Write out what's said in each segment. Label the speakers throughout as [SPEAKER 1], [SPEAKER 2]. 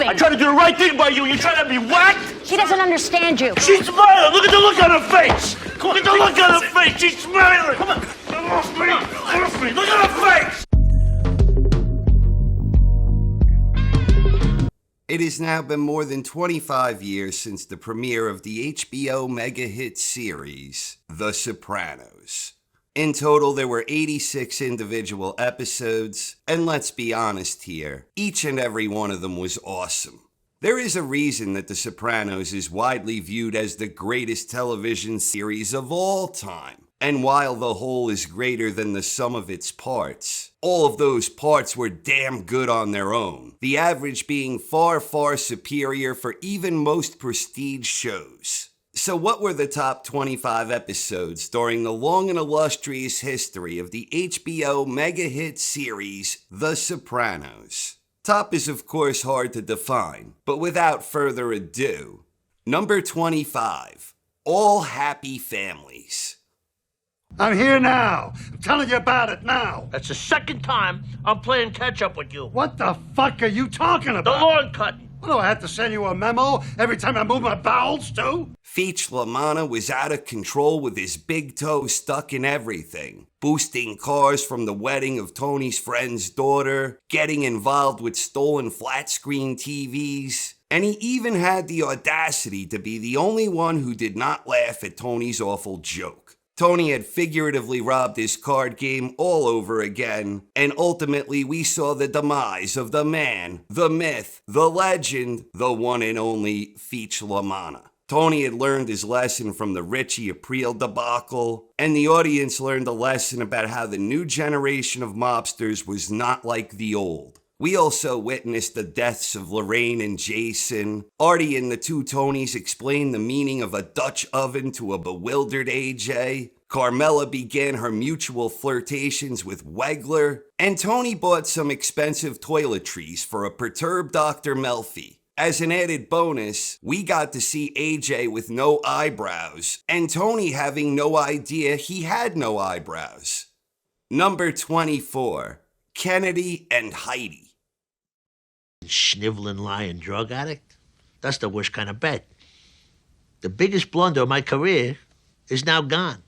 [SPEAKER 1] thing.
[SPEAKER 2] I try to do the right thing by you, and you try to have me whacked?
[SPEAKER 1] She doesn't understand you.
[SPEAKER 2] She's smiling! Look at the look on her face! Look at the look on her face! She's smiling! Come on! Off me! Look at her face!
[SPEAKER 3] It has now been more than 25 years since the premiere of the HBO mega hit series, The Sopranos. In total, there were 86 individual episodes, and let's be honest here, each and every one of them was awesome. There is a reason that The Sopranos is widely viewed as the greatest television series of all time. And while the whole is greater than the sum of its parts, all of those parts were damn good on their own, the average being far, far superior for even most prestige shows. So what were the top 25 episodes during the long and illustrious history of the HBO mega hit series, The Sopranos? Top is of course hard to define, but without further ado, number 25, All Happy Families.
[SPEAKER 4] I'm here now. I'm telling you about it now.
[SPEAKER 2] That's the second time I'm playing catch-up with you.
[SPEAKER 4] What the fuck are you talking
[SPEAKER 2] The
[SPEAKER 4] about?
[SPEAKER 2] lawn cutting.
[SPEAKER 4] What, do I have to send you a memo every time I move my bowels, too?
[SPEAKER 3] Feech LaManna was out of control with his big toe stuck in everything, boosting cars from the wedding of Tony's friend's daughter, getting involved with stolen flat-screen TVs, and he even had the audacity to be the only one who did not laugh at Tony's awful joke. Tony had figuratively robbed his card game all over again, and ultimately we saw the demise of the man, the myth, the legend, the one and only Feech LaManna. Tony had learned his lesson from the Richie Aprile debacle, and the audience learned a lesson about how the new generation of mobsters was not like the old. We also witnessed the deaths of Lorraine and Jason. Artie and the two Tonys explained the meaning of a Dutch oven to a bewildered AJ. Carmela began her mutual flirtations with Wegler. And Tony bought some expensive toiletries for a perturbed Dr. Melfi. As an added bonus, we got to see AJ with no eyebrows, and Tony having no idea he had no eyebrows. Number 24, Kennedy and Heidi.
[SPEAKER 5] Sniveling, lying drug addict? That's the worst kind of bet. The biggest blunder of my career is now gone.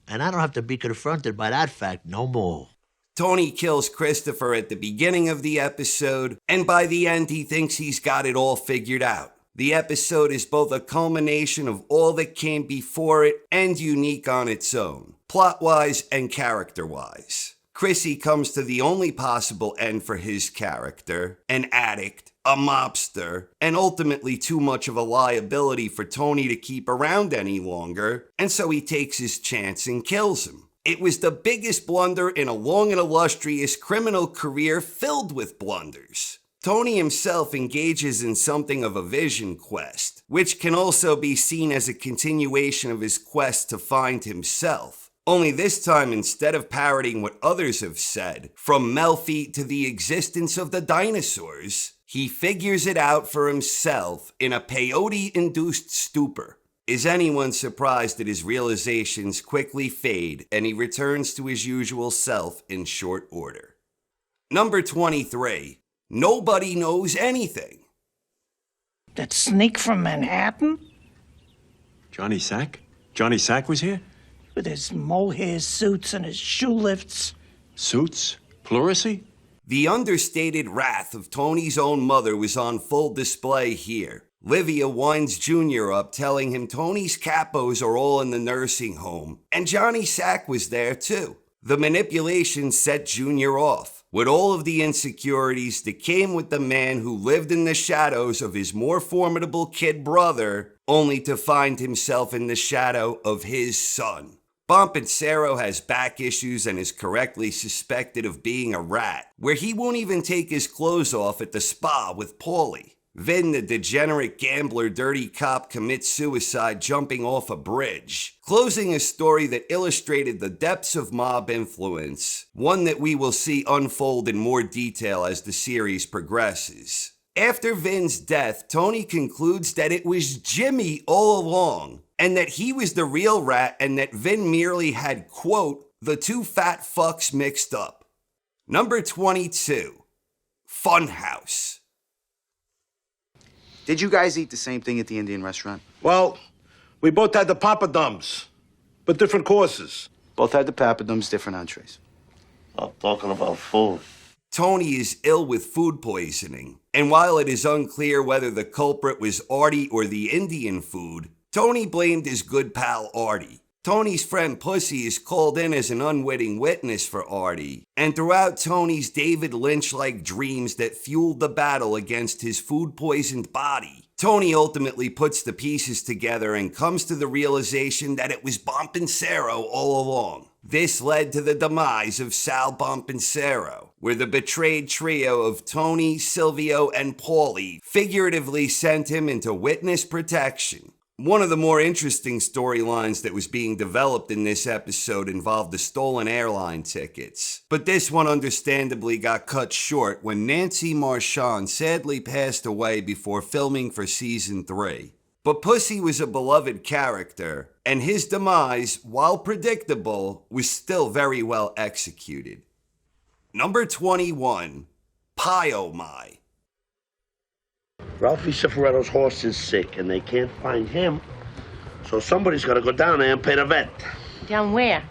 [SPEAKER 5] And I don't have to be confronted by that fact no more.
[SPEAKER 3] Tony kills Christopher at the beginning of the episode, and by the end he thinks he's got it all figured out. The episode is both a culmination of all that came before it and unique on its own, plot-wise and character-wise. Chrissy comes to the only possible end for his character, an addict, a mobster, and ultimately too much of a liability for Tony to keep around any longer, and so he takes his chance and kills him. It was the biggest blunder in a long and illustrious criminal career filled with blunders. Tony himself engages in something of a vision quest, which can also be seen as a continuation of his quest to find himself. Only this time, instead of parroting what others have said, from Melfi to the existence of the dinosaurs, he figures it out for himself in a peyote-induced stupor. Is anyone surprised that his realizations quickly fade and he returns to his usual self in short order? Number 23, Nobody Knows Anything.
[SPEAKER 6] That sneak from Manhattan?
[SPEAKER 7] Johnny Sack? Johnny Sack was here?
[SPEAKER 6] With his mohair suits and his shoe lifts.
[SPEAKER 7] Suits? Pleurisy?
[SPEAKER 3] The understated wrath of Tony's own mother was on full display here. Livia winds Junior up, telling him Tony's capos are all in the nursing home, and Johnny Sack was there too. The manipulation set Junior off, with all of the insecurities that came with the man who lived in the shadows of his more formidable kid brother, only to find himself in the shadow of his son. Bompensero has back issues and is correctly suspected of being a rat, where he won't even take his clothes off at the spa with Paulie. Vin, the degenerate gambler dirty cop, commits suicide jumping off a bridge, closing a story that illustrated the depths of mob influence, one that we will see unfold in more detail as the series progresses. After Vin's death, Tony concludes that it was Jimmy all along, and that he was the real rat and that Vin merely had, quote, the two fat fucks mixed up. Number 22, Funh House.
[SPEAKER 1] Did you guys eat the same thing at the Indian restaurant?
[SPEAKER 2] Well, we both had the papadums, but different courses.
[SPEAKER 1] Both had the papadums, different entrees.
[SPEAKER 2] I'm talking about food.
[SPEAKER 3] Tony is ill with food poisoning, and while it is unclear whether the culprit was Artie or the Indian food, Tony blamed his good pal Artie. Tony's friend Pussy is called in as an unwitting witness for Artie, and throughout Tony's David Lynch-like dreams that fueled the battle against his food-poisoned body, Tony ultimately puts the pieces together and comes to the realization that it was Bompensero all along. This led to the demise of Sal Bompensero, where the betrayed trio of Tony, Silvio, and Paulie figuratively sent him into witness protection. One of the more interesting storylines that was being developed in this episode involved the stolen airline tickets. But this one understandably got cut short when Nancy Marchand sadly passed away before filming for season 3. But Pussy was a beloved character, and his demise, while predictable, was still very well executed. Number 21, Pomi.
[SPEAKER 8] Ralphie Cifaretto's horse is sick, and they can't find him. So somebody's got to go down there and pay the vet.
[SPEAKER 9] Down where?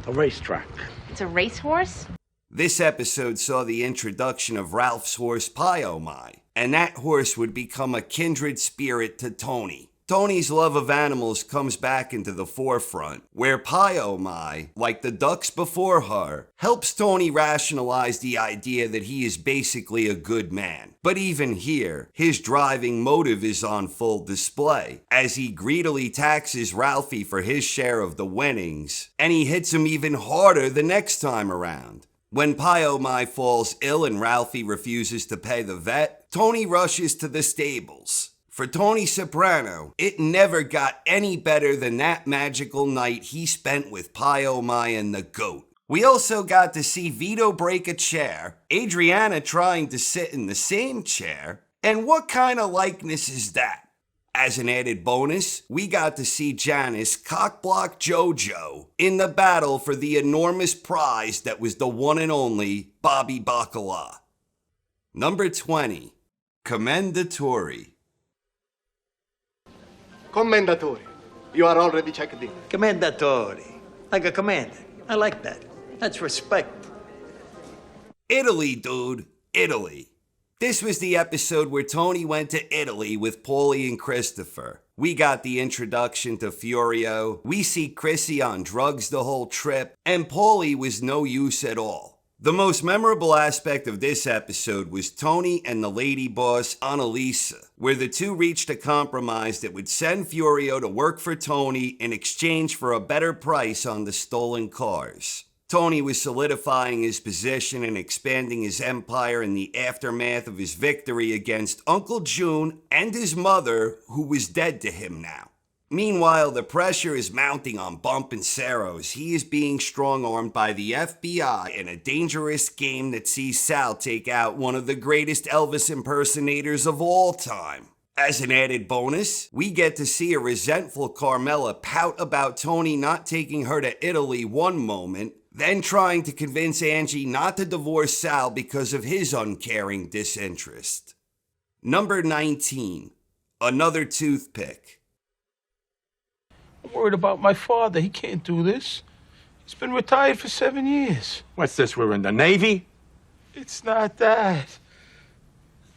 [SPEAKER 8] A racetrack.
[SPEAKER 9] It's a racehorse?
[SPEAKER 3] This episode saw the introduction of Ralph's horse Pomi, and that horse would become a kindred spirit to Tony. Tony's love of animals comes back into the forefront, where Pomi, like the ducks before her, helps Tony rationalize the idea that he is basically a good man. But even here, his driving motive is on full display, as he greedily taxes Ralphie for his share of the winnings, and he hits him even harder the next time around. When Pomi falls ill and Ralphie refuses to pay the vet, Tony rushes to the stables. For Tony Soprano, it never got any better than that magical night he spent with Pomi and the goat. We also got to see Vito break a chair, Adriana trying to sit in the same chair, and what kind of likeness is that? As an added bonus, we got to see Janice cockblock JoJo in the battle for the enormous prize that was the one and only Bobby Bacala. Number 20, Commuteatory.
[SPEAKER 4] Commendatore. You are already checked in.
[SPEAKER 10] Commendatore. Like a commander. I like that. That's respect.
[SPEAKER 3] Italy, dude. Italy. This was the episode where Tony went to Italy with Paulie and Christopher. We got the introduction to Furio, we see Chrissy on drugs the whole trip, and Paulie was no use at all. The most memorable aspect of this episode was Tony and the lady boss Annalisa, where the two reached a compromise that would send Furio to work for Tony in exchange for a better price on the stolen cars. Tony was solidifying his position and expanding his empire in the aftermath of his victory against Uncle June and his mother, who was dead to him now. Meanwhile, the pressure is mounting on Bompensero as he is being strong-armed by the FBI in a dangerous game that sees Sal take out one of the greatest Elvis impersonators of all time. As an added bonus, we get to see a resentful Carmela pout about Tony not taking her to Italy one moment, then trying to convince Angie not to divorce Sal because of his uncaring disinterest. Number 19, another Toothpick.
[SPEAKER 11] I'm worried about my father. He can't do this. He's been retired for 7 years.
[SPEAKER 7] What's this, we're in the Navy?
[SPEAKER 11] It's not that.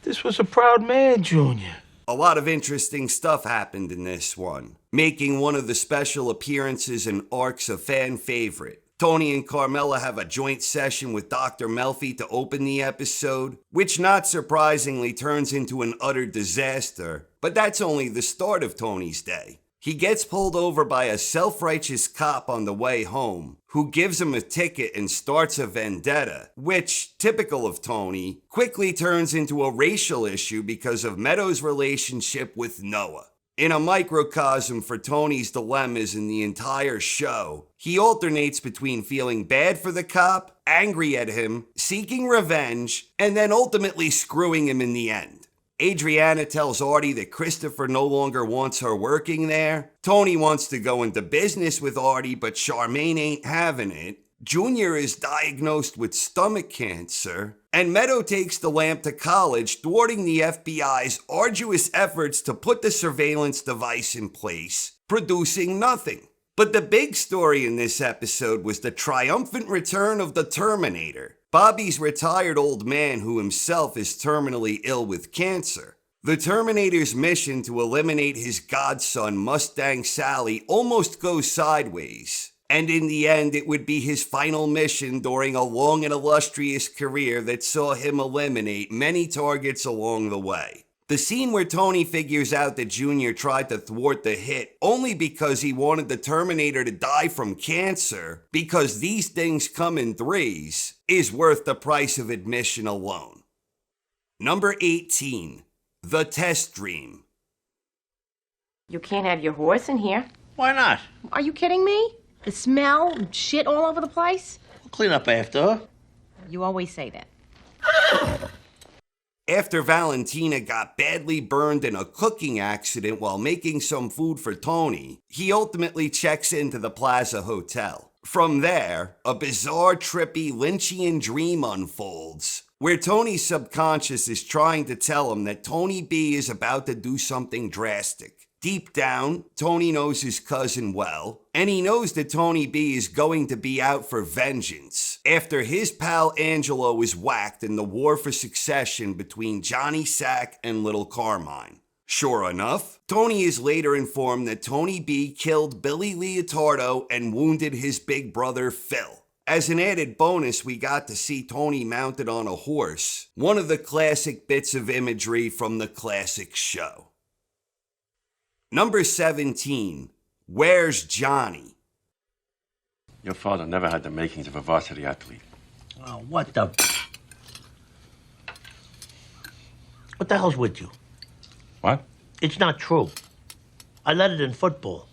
[SPEAKER 11] This was a proud man, Junior.
[SPEAKER 3] A lot of interesting stuff happened in this one, making one of the special appearances and arcs a fan favorite. Tony and Carmela have a joint session with Dr. Melfi to open the episode, which not surprisingly turns into an utter disaster, but that's only the start of Tony's day. He gets pulled over by a self-righteous cop on the way home, who gives him a ticket and starts a vendetta, which, typical of Tony, quickly turns into a racial issue because of Meadows' relationship with Noah. In a microcosm for Tony's dilemmas in the entire show, he alternates between feeling bad for the cop, angry at him, seeking revenge, and then ultimately screwing him in the end. Adriana tells Artie that Christopher no longer wants her working there. Tony wants to go into business with Artie, but Charmaine ain't having it. Junior is diagnosed with stomach cancer, and Meadow takes the lamp to college, thwarting the FBI's arduous efforts to put the surveillance device in place, producing nothing. But the big story in this episode was the triumphant return of the Terminator, Bobby's retired old man who himself is terminally ill with cancer. The Terminator's mission to eliminate his godson Mustang Sally almost goes sideways, and in the end it would be his final mission during a long and illustrious career that saw him eliminate many targets along the way. The scene where Tony figures out that Junior tried to thwart the hit only because he wanted the Terminator to die from cancer, because these things come in threes, is worth the price of admission alone. Number 18. The Test Dream.
[SPEAKER 9] You can't have your horse in here.
[SPEAKER 5] Why not?
[SPEAKER 9] Are you kidding me? The smell, and shit all over the place.
[SPEAKER 5] We'll clean up after her.
[SPEAKER 9] You always say that.
[SPEAKER 3] After Valentina got badly burned in a cooking accident while making some food for Tony, he ultimately checks into the Plaza Hotel. From there, a bizarre, trippy, Lynchian dream unfolds, where Tony's subconscious is trying to tell him that Tony B is about to do something drastic. Deep down, Tony knows his cousin well, and he knows that Tony B is going to be out for vengeance after his pal Angelo is whacked in the war for succession between Johnny Sack and Little Carmine. Sure enough, Tony is later informed that Tony B killed Billy Leotardo and wounded his big brother Phil. As an added bonus, we got to see Tony mounted on a horse, one of the classic bits of imagery from the classic show. Number 17. Where's Johnny?
[SPEAKER 7] Your father never had the makings of a varsity athlete.
[SPEAKER 5] Oh, what the hell's with you?
[SPEAKER 7] What?
[SPEAKER 5] It's not true. I led it in football.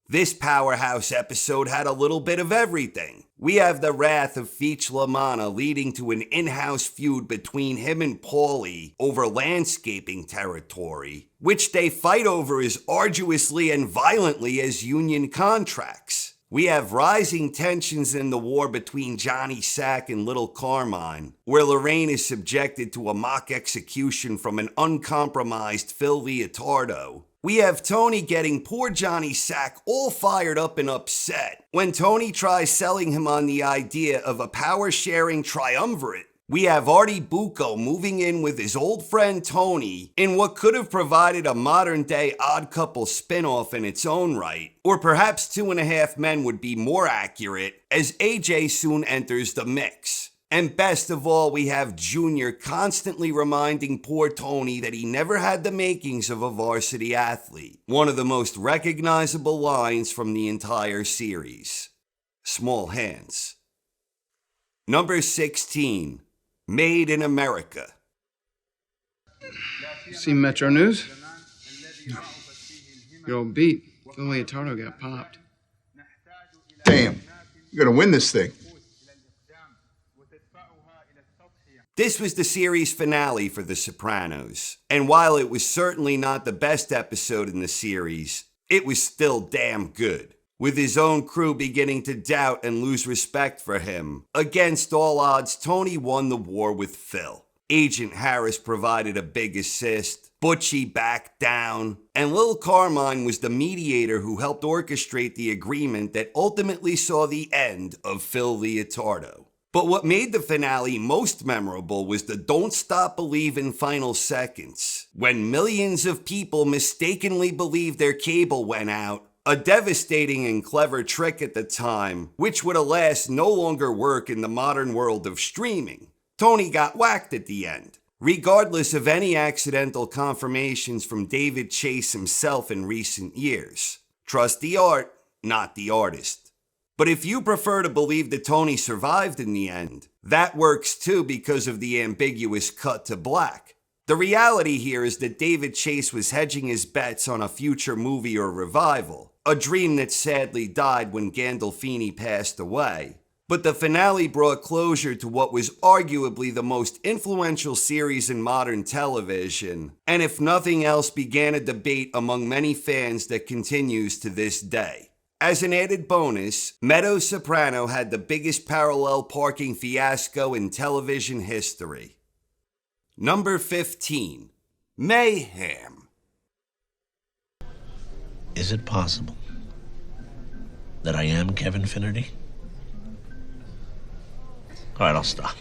[SPEAKER 3] This powerhouse episode had a little bit of everything. We have the wrath of Feech LaManna leading to an in-house feud between him and Paulie over landscaping territory, which they fight over as arduously and violently as union contracts. We have rising tensions in the war between Johnny Sack and Little Carmine, where Lorraine is subjected to a mock execution from an uncompromised Phil Leotardo. We have Tony getting poor Johnny Sack all fired up and upset when Tony tries selling him on the idea of a power-sharing triumvirate. We have Artie Bucco moving in with his old friend Tony in what could have provided a modern-day Odd Couple spin-off in its own right, or perhaps Two and a Half Men would be more accurate, as AJ soon enters the mix. And best of all, we have Junior constantly reminding poor Tony that he never had the makings of a varsity athlete. One of the most recognizable lines from the entire series. Small hands. Number 16. Made in America.
[SPEAKER 12] See Metro News? Good old beat. Phil Leotardo got popped.
[SPEAKER 13] Damn. You're gonna win this thing.
[SPEAKER 3] This was the series finale for The Sopranos, and while it was certainly not the best episode in the series, it was still damn good. With his own crew beginning to doubt and lose respect for him, against all odds, Tony won the war with Phil. Agent Harris provided a big assist, Butchie backed down, and Lil Carmine was the mediator who helped orchestrate the agreement that ultimately saw the end of Phil Leotardo. But what made the finale most memorable was the Don't Stop Believin' final seconds, when millions of people mistakenly believed their cable went out, a devastating and clever trick at the time, which would alas no longer work in the modern world of streaming. Tony got whacked at the end, regardless of any accidental confirmations from David Chase himself in recent years. Trust the art, not the artist. But if you prefer to believe that Tony survived in the end, that works too because of the ambiguous cut to black. The reality here is that David Chase was hedging his bets on a future movie or revival, a dream that sadly died when Gandolfini passed away. But the finale brought closure to what was arguably the most influential series in modern television, and if nothing else began a debate among many fans that continues to this day. As an added bonus, Meadow Soprano had the biggest parallel parking fiasco in television history. Number 15, Mayhem.
[SPEAKER 5] Is it possible that I am Kevin Finnerty? All right, I'll stop.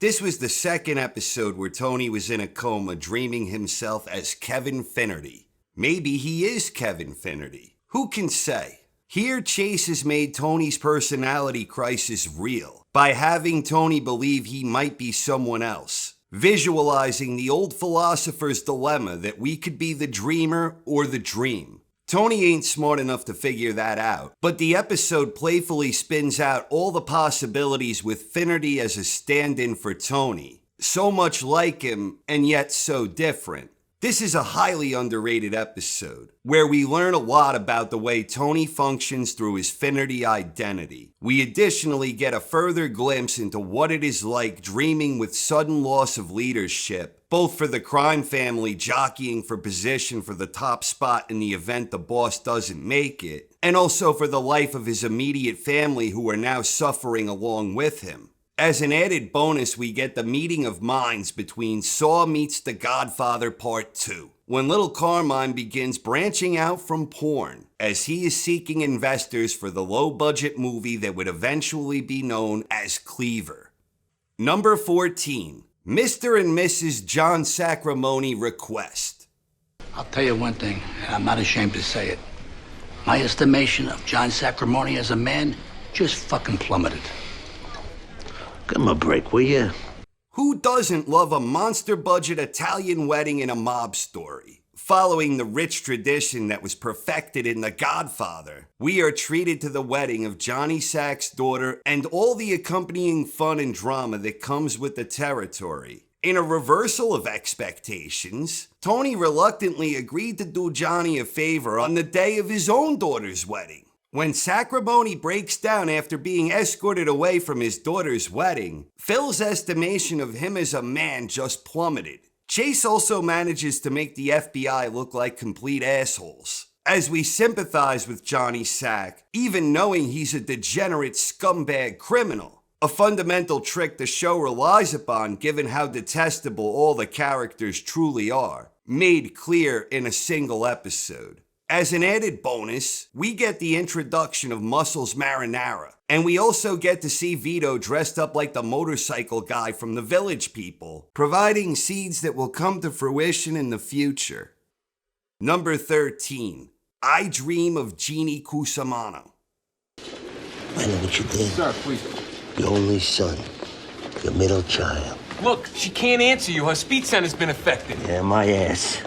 [SPEAKER 3] This was the second episode where Tony was in a coma dreaming himself as Kevin Finnerty. Maybe he is Kevin Finnerty. Who can say? Here, Chase has made Tony's personality crisis real by having Tony believe he might be someone else, visualizing the old philosopher's dilemma that we could be the dreamer or the dream. Tony ain't smart enough to figure that out, but the episode playfully spins out all the possibilities with Finnerty as a stand-in for Tony. So much like him, and yet so different. This is a highly underrated episode, where we learn a lot about the way Tony functions through his Finnerty identity. We additionally get a further glimpse into what it is like dreaming with sudden loss of leadership, both for the crime family jockeying for position for the top spot in the event the boss doesn't make it, and also for the life of his immediate family who are now suffering along with him. As an added bonus, we get the meeting of minds between Saw meets The Godfather Part 2, when little Carmine begins branching out from porn, as he is seeking investors for the low-budget movie that would eventually be known as Cleaver. Number 14, Mr. and Mrs. John Sacramone Request.
[SPEAKER 14] I'll tell you one thing, and I'm not ashamed to say it. My estimation of John Sacramone as a man just fucking plummeted.
[SPEAKER 5] Give him a break, will you?
[SPEAKER 3] Who doesn't love a monster-budget Italian wedding in a mob story? Following the rich tradition that was perfected in The Godfather, we are treated to the wedding of Johnny Sack's daughter and all the accompanying fun and drama that comes with the territory. In a reversal of expectations, Tony reluctantly agreed to do Johnny a favor on the day of his own daughter's wedding. When Sacramone breaks down after being escorted away from his daughter's wedding, Phil's estimation of him as a man just plummeted. Chase also manages to make the FBI look like complete assholes, as we sympathize with Johnny Sack, even knowing he's a degenerate scumbag criminal. A fundamental trick the show relies upon given how detestable all the characters truly are, made clear in a single episode. As an added bonus, we get the introduction of Muscles Marinara, and we also get to see Vito dressed up like the motorcycle guy from the Village People, providing seeds that will come to fruition in the future. Number 13, I Dream of Genie Cusimano.
[SPEAKER 15] I know what you did.
[SPEAKER 16] Sir, please.
[SPEAKER 15] Your only son, your middle child.
[SPEAKER 16] Look, she can't answer you. Her speech center's been affected.
[SPEAKER 15] Yeah, my ass.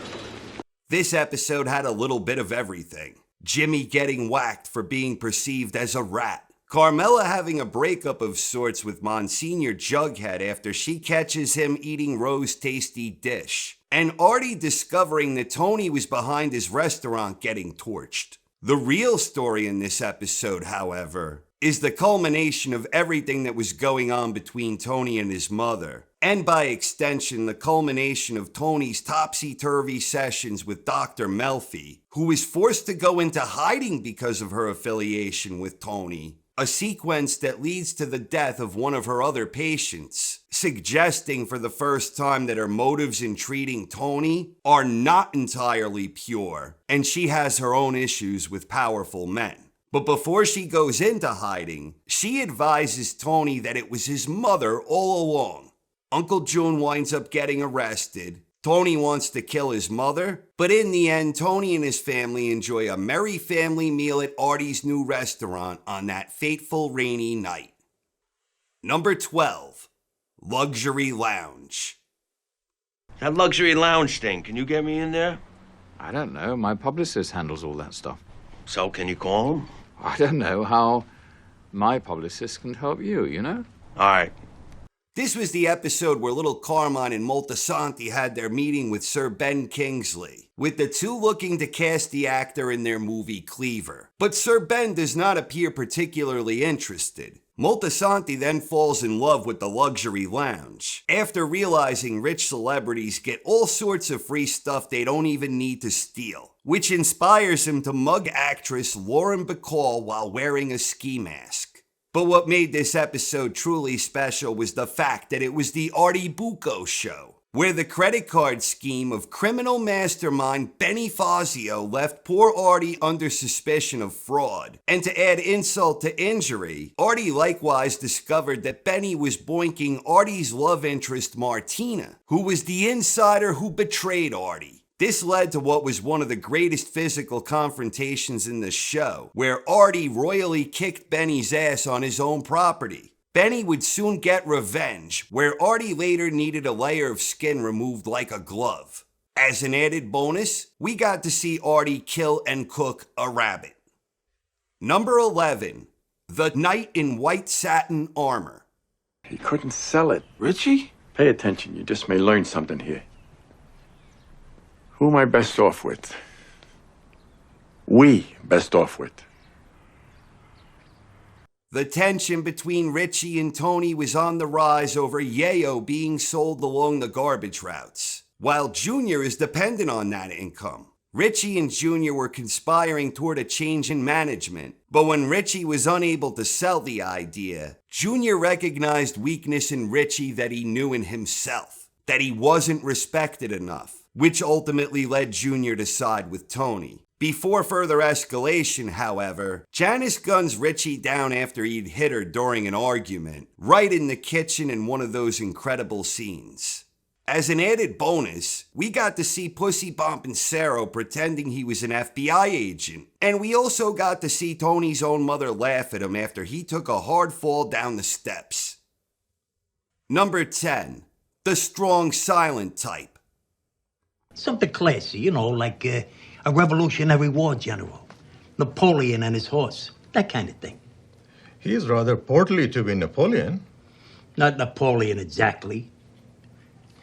[SPEAKER 3] This episode had a little bit of everything. Jimmy getting whacked for being perceived as a rat. Carmela having a breakup of sorts with Monsignor Jughead after she catches him eating Rose's tasty dish. And Artie discovering that Tony was behind his restaurant getting torched. The real story in this episode, however, is the culmination of everything that was going on between Tony and his mother, and by extension, the culmination of Tony's topsy-turvy sessions with Dr. Melfi, who was forced to go into hiding because of her affiliation with Tony, a sequence that leads to the death of one of her other patients, suggesting for the first time that her motives in treating Tony are not entirely pure, and she has her own issues with powerful men. But before she goes into hiding, she advises Tony that it was his mother all along. Uncle June winds up getting arrested. Tony wants to kill his mother, but in the end, Tony and his family enjoy a merry family meal at Artie's new restaurant on that fateful rainy night. Number 12, Luxury Lounge.
[SPEAKER 8] That luxury lounge thing, can you get me in there?
[SPEAKER 17] I don't know. My publicist handles all that stuff.
[SPEAKER 8] So, can you call him?
[SPEAKER 17] I don't know how my publicist can help you, you know?
[SPEAKER 8] All right.
[SPEAKER 3] This was the episode where little Carmine and Moltisanti had their meeting with Sir Ben Kingsley, with the two looking to cast the actor in their movie Cleaver. But Sir Ben does not appear particularly interested. Moltisanti then falls in love with the luxury lounge, after realizing rich celebrities get all sorts of free stuff they don't even need to steal, which inspires him to mug actress Lauren Bacall while wearing a ski mask. But what made this episode truly special was the fact that it was the Artie Bucco show, where the credit card scheme of criminal mastermind Benny Fazio left poor Artie under suspicion of fraud. And to add insult to injury, Artie likewise discovered that Benny was boinking Artie's love interest Martina, who was the insider who betrayed Artie. This led to what was one of the greatest physical confrontations in the show, where Artie royally kicked Benny's ass on his own property. Benny would soon get revenge, where Artie later needed a layer of skin removed like a glove. As an added bonus, we got to see Artie kill and cook a rabbit. Number 11, the knight in white satin armor.
[SPEAKER 7] He couldn't sell it.
[SPEAKER 11] Richie?
[SPEAKER 7] Pay attention, you just may learn something here. Who am I best off with? We best off with.
[SPEAKER 3] The tension between Richie and Tony was on the rise over Yayo being sold along the garbage routes, while Junior is dependent on that income. Richie and Junior were conspiring toward a change in management, but when Richie was unable to sell the idea, Junior recognized weakness in Richie that he knew in himself, that he wasn't respected enough, which ultimately led Junior to side with Tony. Before further escalation, however, Janice guns Richie down after he'd hit her during an argument, right in the kitchen in one of those incredible scenes. As an added bonus, we got to see Pussy Bompin' Sarah pretending he was an FBI agent, and we also got to see Tony's own mother laugh at him after he took a hard fall down the steps. Number 10, the strong silent type.
[SPEAKER 14] Something classy, you know, like a Revolutionary War general, Napoleon and his horse, that kind of thing.
[SPEAKER 18] He's rather portly to be Napoleon.
[SPEAKER 14] Not Napoleon exactly.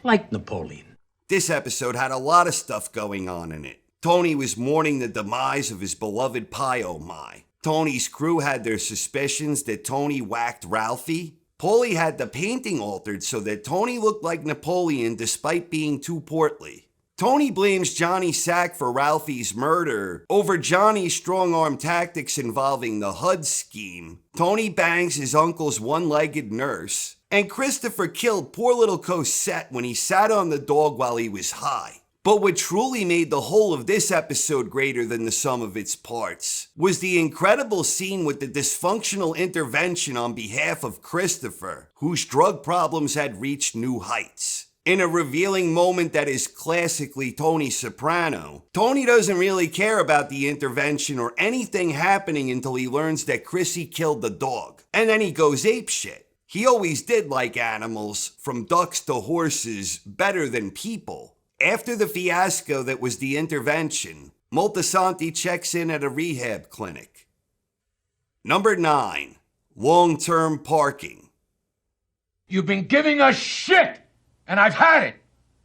[SPEAKER 14] Like Napoleon.
[SPEAKER 3] This episode had a lot of stuff going on in it. Tony was mourning the demise of his beloved Pie Oh My. Tony's crew had their suspicions that Tony whacked Ralphie. Paulie had the painting altered so that Tony looked like Napoleon despite being too portly. Tony blames Johnny Sack for Ralphie's murder over Johnny's strong-arm tactics involving the HUD scheme. Tony bangs his uncle's one-legged nurse. And Christopher killed poor little Cosette when he sat on the dog while he was high. But what truly made the whole of this episode greater than the sum of its parts was the incredible scene with the dysfunctional intervention on behalf of Christopher, whose drug problems had reached new heights. In a revealing moment that is classically Tony Soprano, Tony doesn't really care about the intervention or anything happening until he learns that Chrissy killed the dog. And then he goes apeshit. He always did like animals, from ducks to horses, better than people. After the fiasco that was the intervention, Moltisanti checks in at a rehab clinic. Number 9, long-term parking.
[SPEAKER 19] You've been giving us shit! And I've had it.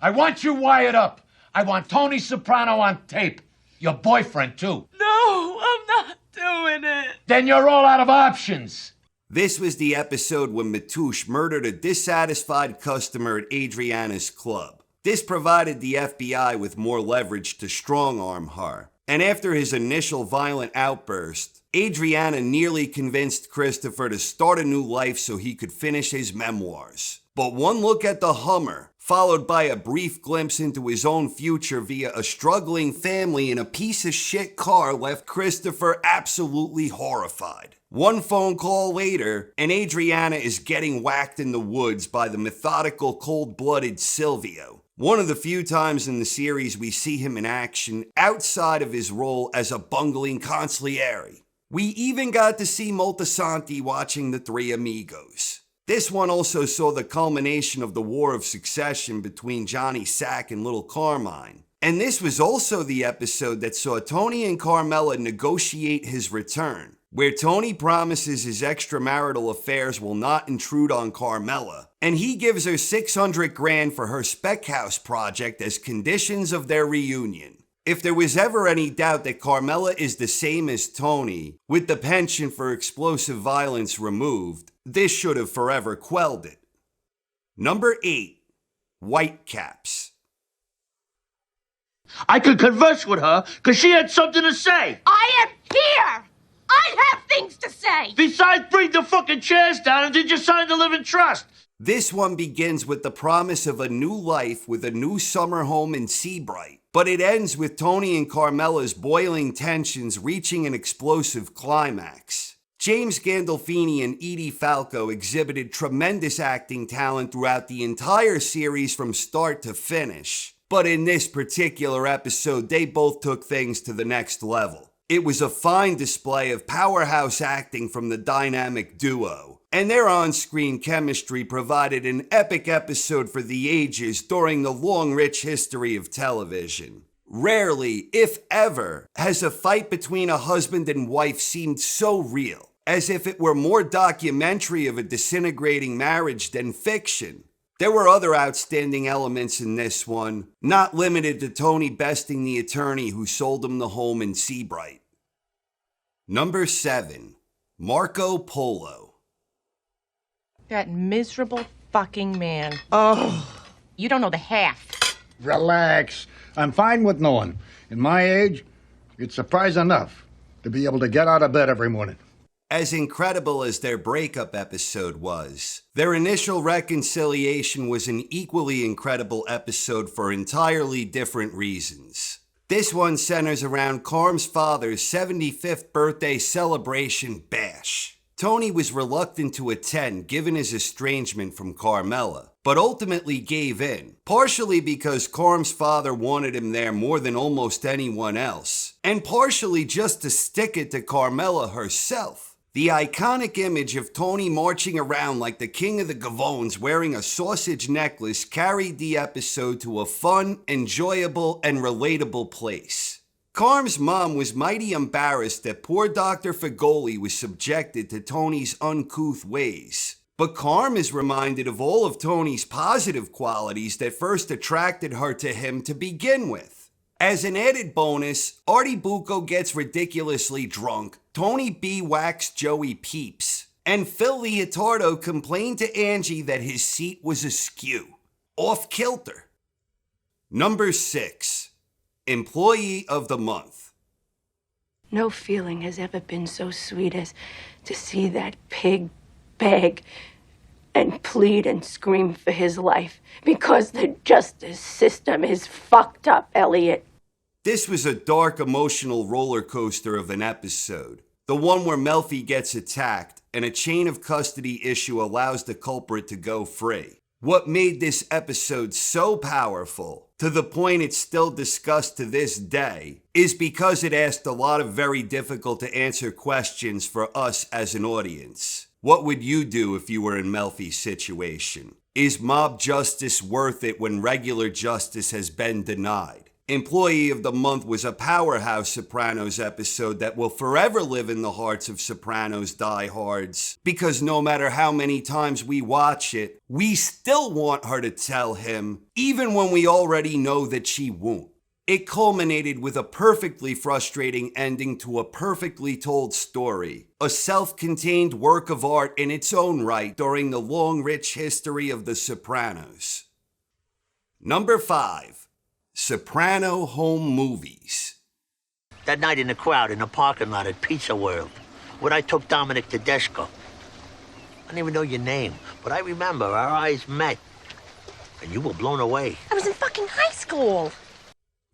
[SPEAKER 19] I want you wired up. I want Tony Soprano on tape. Your boyfriend, too.
[SPEAKER 20] No, I'm not doing it.
[SPEAKER 19] Then you're all out of options.
[SPEAKER 3] This was the episode when Matouche murdered a dissatisfied customer at Adriana's club. This provided the FBI with more leverage to strong-arm her. And after his initial violent outburst, Adriana nearly convinced Christopher to start a new life so he could finish his memoirs. But one look at the Hummer, followed by a brief glimpse into his own future via a struggling family in a piece of shit car, left Christopher absolutely horrified. One phone call later, and Adriana is getting whacked in the woods by the methodical, cold-blooded Silvio. One of the few times in the series we see him in action outside of his role as a bungling consigliere. We even got to see Moltisanti watching the Three Amigos. This one also saw the culmination of the War of Succession between Johnny Sack and Little Carmine. And this was also the episode that saw Tony and Carmela negotiate his return, where Tony promises his extramarital affairs will not intrude on Carmela, and he gives her $600,000 for her spec house project as conditions of their reunion. If there was ever any doubt that Carmela is the same as Tony, with the penchant for explosive violence removed, this should have forever quelled it. Number 8. Whitecaps.
[SPEAKER 8] I could converse with her because she had something to say.
[SPEAKER 9] I am here! I have things to say!
[SPEAKER 8] Besides, bring the fucking chairs down and did you sign the living trust?
[SPEAKER 3] This one begins with the promise of a new life with a new summer home in Seabright, but it ends with Tony and Carmela's boiling tensions reaching an explosive climax. James Gandolfini and Edie Falco exhibited tremendous acting talent throughout the entire series from start to finish, but in this particular episode, they both took things to the next level. It was a fine display of powerhouse acting from the dynamic duo, and their on-screen chemistry provided an epic episode for the ages during the long, rich history of television. Rarely, if ever, has a fight between a husband and wife seemed so real, as if it were more documentary of a disintegrating marriage than fiction. There were other outstanding elements in this one, not limited to Tony besting the attorney who sold him the home in Seabright. Number 7. Marco Polo.
[SPEAKER 21] That miserable fucking man.
[SPEAKER 4] Oh.
[SPEAKER 21] You don't know the half.
[SPEAKER 4] Relax. I'm fine with knowing. In my age, it's surprise enough to be able to get out of bed every morning.
[SPEAKER 3] As incredible as their breakup episode was, their initial reconciliation was an equally incredible episode for entirely different reasons. This one centers around Carm's father's 75th birthday celebration bash. Tony was reluctant to attend given his estrangement from Carmela, but ultimately gave in, partially because Carm's father wanted him there more than almost anyone else, and partially just to stick it to Carmela herself. The iconic image of Tony marching around like the king of the Gavones wearing a sausage necklace carried the episode to a fun, enjoyable, and relatable place. Carm's mom was mighty embarrassed that poor Dr. Figoli was subjected to Tony's uncouth ways. But Carm is reminded of all of Tony's positive qualities that first attracted her to him to begin with. As an added bonus, Artie Bucco gets ridiculously drunk, Tony B whacks Joey Peeps, and Phil Leotardo complained to Angie that his seat was askew. Off kilter. Number 6. Employee of the Month.
[SPEAKER 22] No feeling has ever been so sweet as to see that pig beg and plead and scream for his life because the justice system is fucked up, Elliot.
[SPEAKER 3] This was a dark emotional roller coaster of an episode. The one where Melfi gets attacked and a chain of custody issue allows the culprit to go free. What made this episode so powerful, to the point it's still discussed to this day, is because it asked a lot of very difficult to answer questions for us as an audience. What would you do if you were in Melfi's situation? Is mob justice worth it when regular justice has been denied? Employee of the Month was a powerhouse Sopranos episode that will forever live in the hearts of Sopranos diehards, because no matter how many times we watch it, we still want her to tell him, even when we already know that she won't. It culminated with a perfectly frustrating ending to a perfectly told story, a self-contained work of art in its own right during the long, rich history of The Sopranos. Number 5. Soprano Home Movies.
[SPEAKER 5] That night in the crowd in the parking lot at Pizza World, when I took Dominic Tedesco. I don't even know your name, but I remember our eyes met, and you were blown away.
[SPEAKER 9] I was in fucking high school.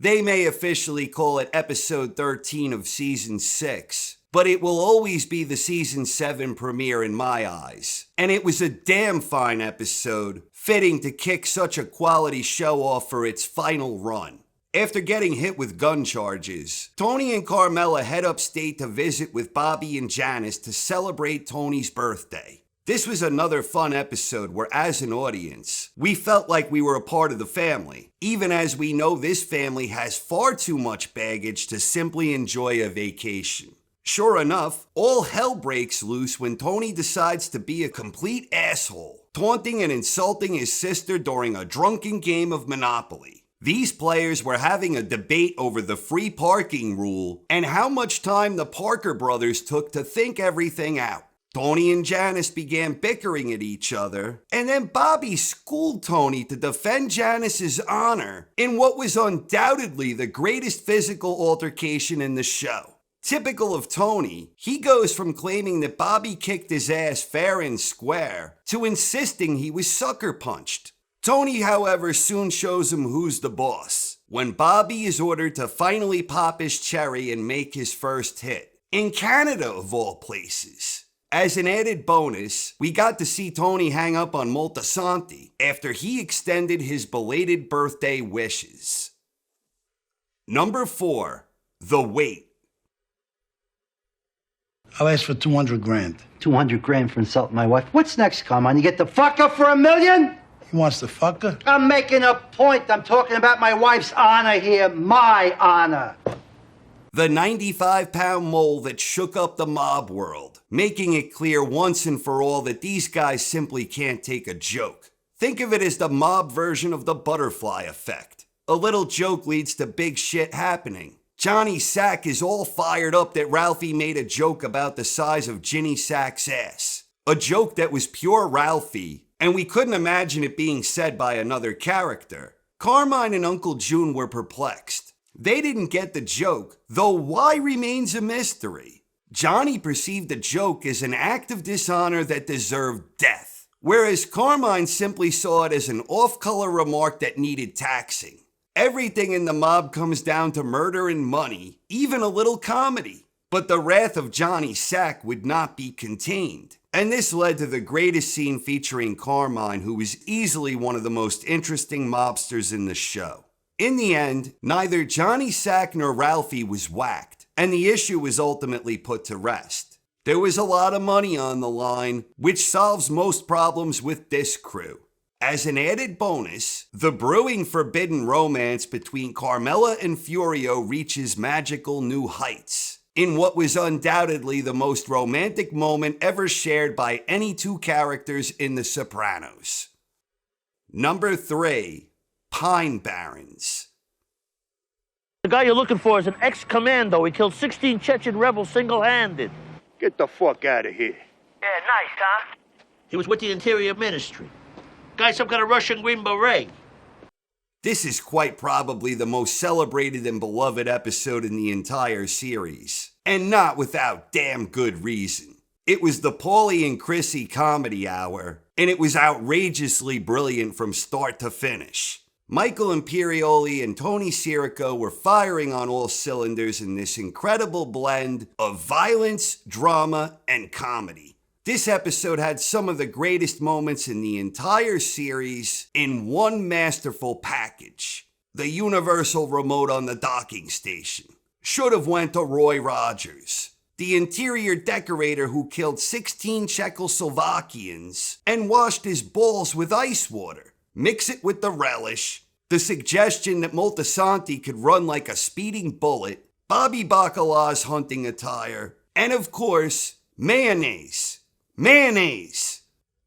[SPEAKER 3] They may officially call it episode 13 of season 6, but it will always be the season 7 premiere in my eyes. And it was a damn fine episode, fitting to kick such a quality show off for its final run. After getting hit with gun charges, Tony and Carmela head upstate to visit with Bobby and Janice to celebrate Tony's birthday. This was another fun episode where, as an audience, we felt like we were a part of the family, even as we know this family has far too much baggage to simply enjoy a vacation. Sure enough, all hell breaks loose when Tony decides to be a complete asshole, taunting and insulting his sister during a drunken game of Monopoly. These players were having a debate over the free parking rule and how much time the Parker brothers took to think everything out. Tony and Janice began bickering at each other, and then Bobby schooled Tony to defend Janice's honor in what was undoubtedly the greatest physical altercation in the show. Typical of Tony, he goes from claiming that Bobby kicked his ass fair and square to insisting he was sucker punched. Tony, however, soon shows him who's the boss when Bobby is ordered to finally pop his cherry and make his first hit. In Canada, of all places. As an added bonus, we got to see Tony hang up on Moltisanti after he extended his belated birthday wishes. Number 4, The Wait.
[SPEAKER 1] I'll ask for 200 grand.
[SPEAKER 6] 200 grand for insulting my wife. What's next, Carmine? You get the fucker for $1 million?
[SPEAKER 1] He wants the fucker?
[SPEAKER 6] I'm making a point. I'm talking about my wife's honor here. My honor.
[SPEAKER 3] The 95-pound mole that shook up the mob world, making it clear once and for all that these guys simply can't take a joke. Think of it as the mob version of the butterfly effect. A little joke leads to big shit happening. Johnny Sack is all fired up that Ralphie made a joke about the size of Ginny Sack's ass. A joke that was pure Ralphie, and we couldn't imagine it being said by another character. Carmine and Uncle June were perplexed. They didn't get the joke, though why remains a mystery. Johnny perceived the joke as an act of dishonor that deserved death, whereas Carmine simply saw it as an off-color remark that needed taxing. Everything in the mob comes down to murder and money, even a little comedy. But the wrath of Johnny Sack would not be contained. And this led to the greatest scene featuring Carmine, who was easily one of the most interesting mobsters in the show. In the end, neither Johnny Sack nor Ralphie was whacked, and the issue was ultimately put to rest. There was a lot of money on the line, which solves most problems with this crew. As an added bonus, the brewing forbidden romance between Carmela and Furio reaches magical new heights, in what was undoubtedly the most romantic moment ever shared by any two characters in The Sopranos. Number 3. Pine Barrens.
[SPEAKER 5] The guy you're looking for is an ex-commando. He killed 16 Chechen rebels single-handed.
[SPEAKER 8] Get the fuck out of here.
[SPEAKER 5] Yeah, nice, huh? He was with the Interior Ministry. Guy's some kind of Russian Green Beret.
[SPEAKER 3] This is quite probably the most celebrated and beloved episode in the entire series, and not without damn good reason. It was the Paulie and Chrissy comedy hour, and it was outrageously brilliant from start to finish. Michael Imperioli and Tony Sirico were firing on all cylinders in this incredible blend of violence, drama, and comedy. This episode had some of the greatest moments in the entire series in one masterful package. The universal remote on the docking station should have went to Roy Rogers. The interior decorator who killed 16 Czechoslovakians and washed his balls with ice water. Mix it with the relish, the suggestion that Moltisanti could run like a speeding bullet, Bobby Bacala's hunting attire, and of course, mayonnaise. Mayonnaise!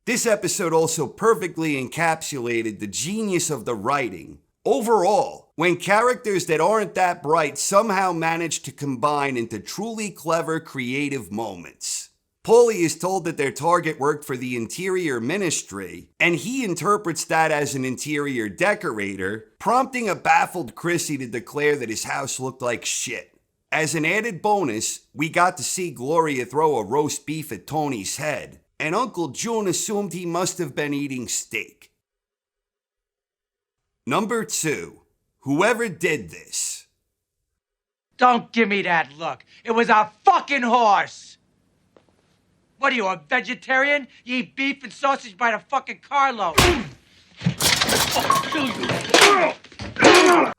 [SPEAKER 3] This episode also perfectly encapsulated the genius of the writing. Overall, when characters that aren't that bright somehow manage to combine into truly clever, creative moments. Paulie is told that their target worked for the Interior Ministry, and he interprets that as an interior decorator, prompting a baffled Chrissy to declare that his house looked like shit. As an added bonus, we got to see Gloria throw a roast beef at Tony's head, and Uncle June assumed he must have been eating steak. Number 2. Whoever did this.
[SPEAKER 10] Don't give me that look. It was a fucking horse. What are you, a vegetarian? You eat beef and sausage by the fucking carload. I'll kill you.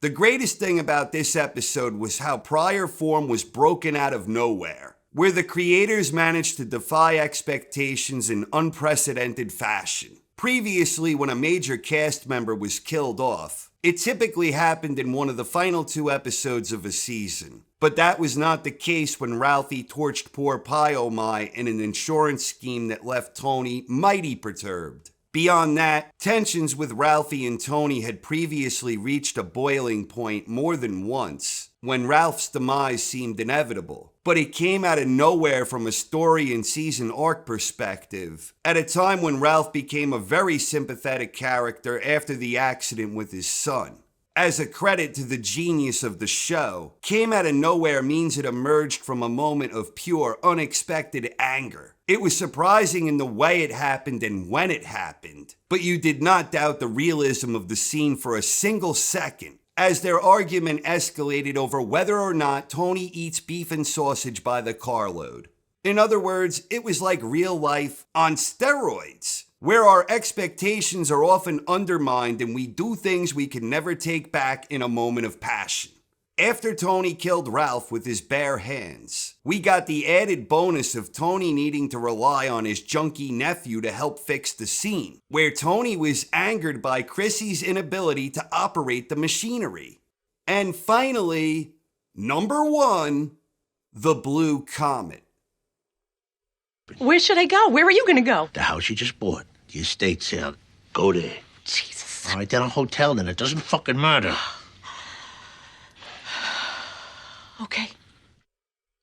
[SPEAKER 3] The greatest thing about this episode was how prior form was broken out of nowhere, where the creators managed to defy expectations in unprecedented fashion. Previously, when a major cast member was killed off, it typically happened in one of the final 2 episodes of a season. But that was not the case when Ralphie torched poor Pomi in an insurance scheme that left Tony mighty perturbed. Beyond that, tensions with Ralphie and Tony had previously reached a boiling point more than once, when Ralph's demise seemed inevitable. But it came out of nowhere from a story and season arc perspective, at a time when Ralph became a very sympathetic character after the accident with his son. As a credit to the genius of the show, came out of nowhere means it emerged from a moment of pure, unexpected anger. It was surprising in the way it happened and when it happened, but you did not doubt the realism of the scene for a single second, as their argument escalated over whether or not Tony eats beef and sausage by the carload. In other words, it was like real life on steroids, where our expectations are often undermined and we do things we can never take back in a moment of passion. After Tony killed Ralph with his bare hands, we got the added bonus of Tony needing to rely on his junkie nephew to help fix the scene, where Tony was angered by Chrissy's inability to operate the machinery. And finally, number 1, the Blue Comet.
[SPEAKER 21] Where should I go? Where are you going to go?
[SPEAKER 5] The house you just bought, the estate sale. Go there.
[SPEAKER 21] Jesus.
[SPEAKER 5] All right, then a hotel then. It doesn't fucking matter.
[SPEAKER 21] Okay.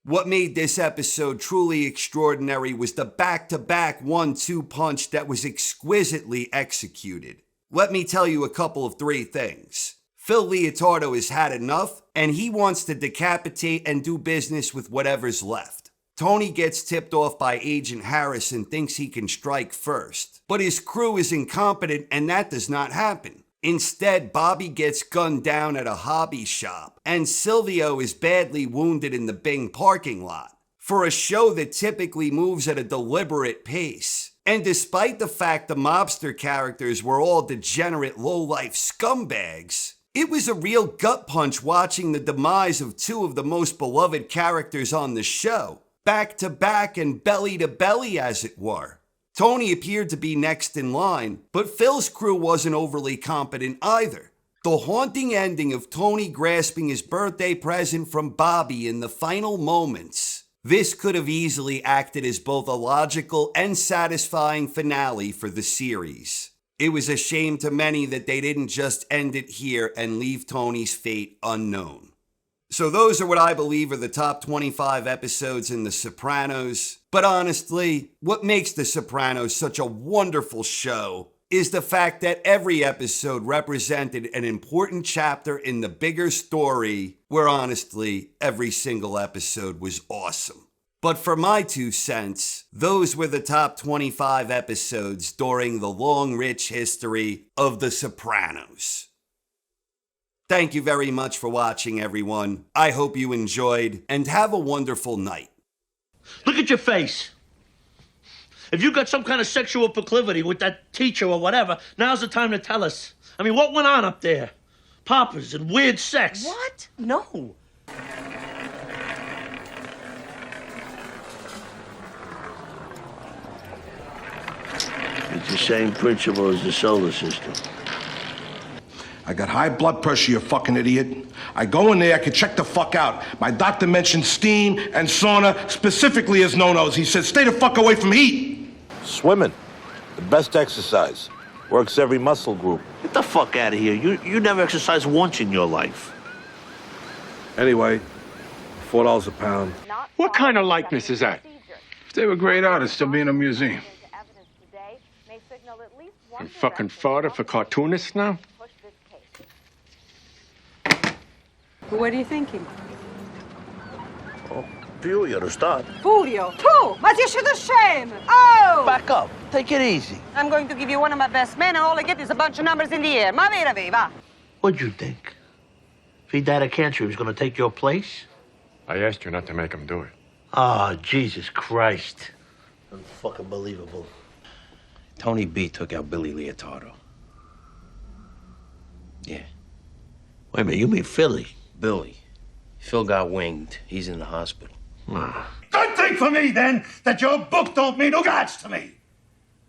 [SPEAKER 3] What made this episode truly extraordinary was the back-to-back 1-2 punch that was exquisitely executed. Let me tell you a couple of 3 things. Phil Leotardo has had enough, and he wants to decapitate and do business with whatever's left. Tony gets tipped off by Agent Harris and thinks he can strike first, but his crew is incompetent and that does not happen. Instead, Bobby gets gunned down at a hobby shop, and Silvio is badly wounded in the Bing parking lot. For a show that typically moves at a deliberate pace, and despite the fact the mobster characters were all degenerate low-life scumbags, it was a real gut punch watching the demise of 2 of the most beloved characters on the show, back to back and belly to belly as it were. Tony appeared to be next in line, but Phil's crew wasn't overly competent either. The haunting ending of Tony grasping his birthday present from Bobby in the final moments. This could have easily acted as both a logical and satisfying finale for the series. It was a shame to many that they didn't just end it here and leave Tony's fate unknown. So those are what I believe are the top 25 episodes in The Sopranos. But honestly, what makes The Sopranos such a wonderful show is the fact that every episode represented an important chapter in the bigger story, where honestly, every single episode was awesome. But for my 2 cents, those were the top 25 episodes during the long, rich history of The Sopranos. Thank you very much for watching, everyone. I hope you enjoyed, and have a wonderful night.
[SPEAKER 5] Look at your face. If you got some kind of sexual proclivity with that teacher or whatever, now's the time to tell us. I mean, what went on up there? Poppers and weird sex.
[SPEAKER 21] What? No.
[SPEAKER 8] It's the same principle as the solar system.
[SPEAKER 2] I got high blood pressure, you fucking idiot. I go in there, I can check the fuck out. My doctor mentioned steam and sauna specifically as no-nos. He said, stay the fuck away from heat.
[SPEAKER 12] Swimming, the best exercise. Works every muscle group.
[SPEAKER 5] Get the fuck out of here. You never exercised once in your life.
[SPEAKER 12] Anyway, $4 a pound.
[SPEAKER 7] What kind of likeness is that? If they were great artists, they'll be in a museum. I'm fucking fodder for cartoonists now?
[SPEAKER 23] What are you thinking?
[SPEAKER 5] Oh, Furio to start.
[SPEAKER 23] Furio. Tu! Ma ti esce shame! Oh!
[SPEAKER 5] Back up. Take it easy.
[SPEAKER 23] I'm going to give you one of my best men, and all I get is a bunch of numbers in the air. Ma vera viva.
[SPEAKER 5] What'd you think? If he died of cancer, he was going to take your place?
[SPEAKER 7] I asked you not to make him do it.
[SPEAKER 5] Oh, Jesus Christ. Unfucking believable.
[SPEAKER 24] Tony B took out Billy Leotardo. Yeah.
[SPEAKER 5] Wait a minute, you mean Philly?
[SPEAKER 24] Billy. Phil got winged. He's in the hospital.
[SPEAKER 4] Good thing for me, then, that your book don't mean no gods to me.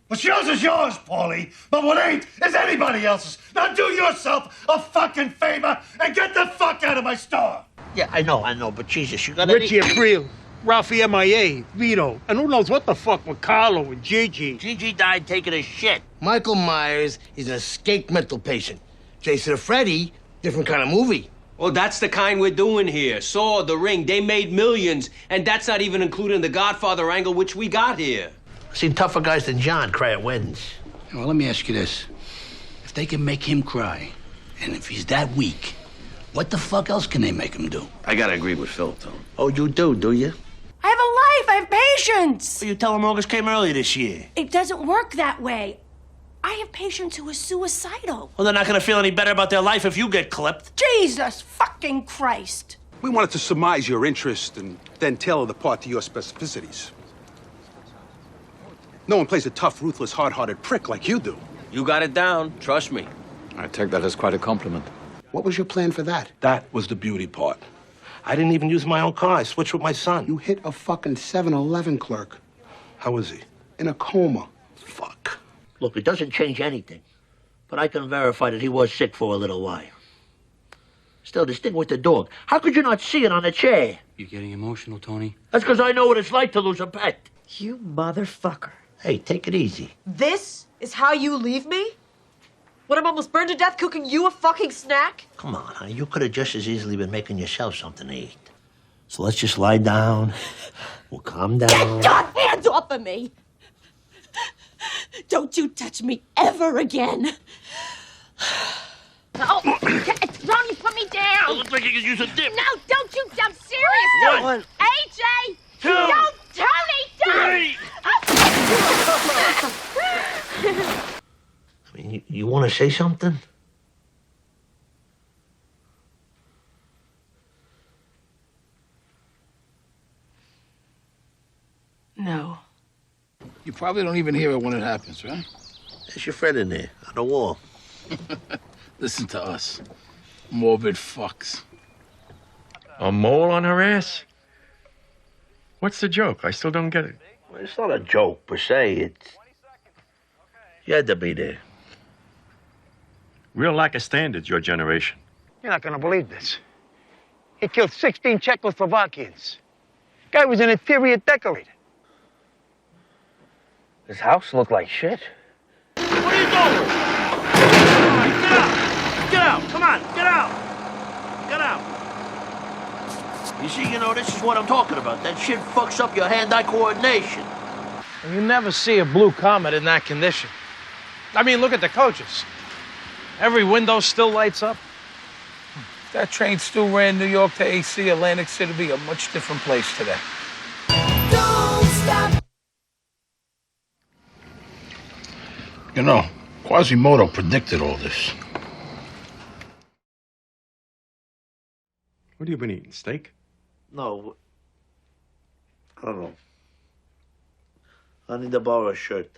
[SPEAKER 4] What's yours is yours, Paulie, but what ain't is anybody else's. Now do yourself a fucking favor and get the fuck out of my store.
[SPEAKER 5] Yeah, I know, but Jesus, you gotta...
[SPEAKER 19] Richie April,
[SPEAKER 11] Ralphie MIA, Vito, and who knows what the fuck with Carlo and Gigi.
[SPEAKER 5] Gigi died taking a shit.
[SPEAKER 13] Michael Myers is an escaped mental patient. Jason and Freddy, different kind of movie.
[SPEAKER 24] Well, that's the kind we're doing here. Saw, The Ring, they made millions, and that's not even including the Godfather angle, which we got here.
[SPEAKER 5] I've seen tougher guys than John cry at weddings.
[SPEAKER 14] Well, let me ask you this. If they can make him cry, and if he's that weak, what the fuck else can they make him do?
[SPEAKER 24] I gotta agree with Phil, Tom.
[SPEAKER 5] Oh, you do you?
[SPEAKER 22] I have a life. I have patience.
[SPEAKER 5] Well, you tell him August came early this year.
[SPEAKER 22] It doesn't work that way. I have patients who are suicidal.
[SPEAKER 5] Well, they're not gonna feel any better about their life if you get clipped.
[SPEAKER 22] Jesus fucking Christ.
[SPEAKER 15] We wanted to surmise your interest and then tailor the part to your specificities. No one plays a tough, ruthless, hard-hearted prick like you do.
[SPEAKER 24] You got it down, trust me.
[SPEAKER 7] I take that as quite a compliment.
[SPEAKER 15] What was your plan for that?
[SPEAKER 2] That was the beauty part. I didn't even use my own car. I switched with my son.
[SPEAKER 15] You hit a fucking 7-Eleven clerk.
[SPEAKER 2] How is he?
[SPEAKER 15] In a coma.
[SPEAKER 2] Fuck.
[SPEAKER 5] Look, it doesn't change anything. But I can verify that he was sick for a little while. Still, this thing with the dog. How could you not see it on the chair?
[SPEAKER 14] You getting emotional, Tony?
[SPEAKER 5] That's because I know what it's like to lose a pet.
[SPEAKER 9] You motherfucker.
[SPEAKER 5] Hey, take it easy.
[SPEAKER 9] This is how you leave me? When I'm almost burned to death cooking you a fucking snack?
[SPEAKER 5] Come on, honey. You could have just as easily been making yourself something to eat. So let's just lie down. We'll calm down.
[SPEAKER 9] Get your hands off of me! Don't you touch me ever again. Oh, Ronnie, put me down.
[SPEAKER 5] It looks like you could use a dip.
[SPEAKER 9] No, don't you. I'm serious.
[SPEAKER 5] One.
[SPEAKER 9] AJ.
[SPEAKER 5] Two.
[SPEAKER 9] No, Tony, don't.
[SPEAKER 5] I mean, you want to say something?
[SPEAKER 22] No.
[SPEAKER 11] You probably don't even hear it when it happens, right?
[SPEAKER 5] There's your friend in there on the wall.
[SPEAKER 11] Listen to us. Morbid fucks.
[SPEAKER 7] A mole on her ass? What's the joke? I still don't get it.
[SPEAKER 5] Well, it's not a joke per se. It's... You had to be there.
[SPEAKER 7] Real lack of standards, your generation.
[SPEAKER 6] You're not gonna believe this. He killed 16 Czechoslovakians. Guy was an interior decorator.
[SPEAKER 5] His house looked like shit. What are you doing? Get out! Get out! Come on, get out! Get out! You see, this is what I'm talking about. That shit fucks up your hand-eye coordination.
[SPEAKER 10] You never see a Blue Comet in that condition. I mean, look at the coaches. Every window still lights up.
[SPEAKER 11] If that train still ran New York to AC, Atlantic City would be a much different place today.
[SPEAKER 9] Don't stop.
[SPEAKER 11] You know, Quasimodo predicted all this.
[SPEAKER 7] What have you been eating, steak?
[SPEAKER 5] No. I don't know. I need to borrow a shirt.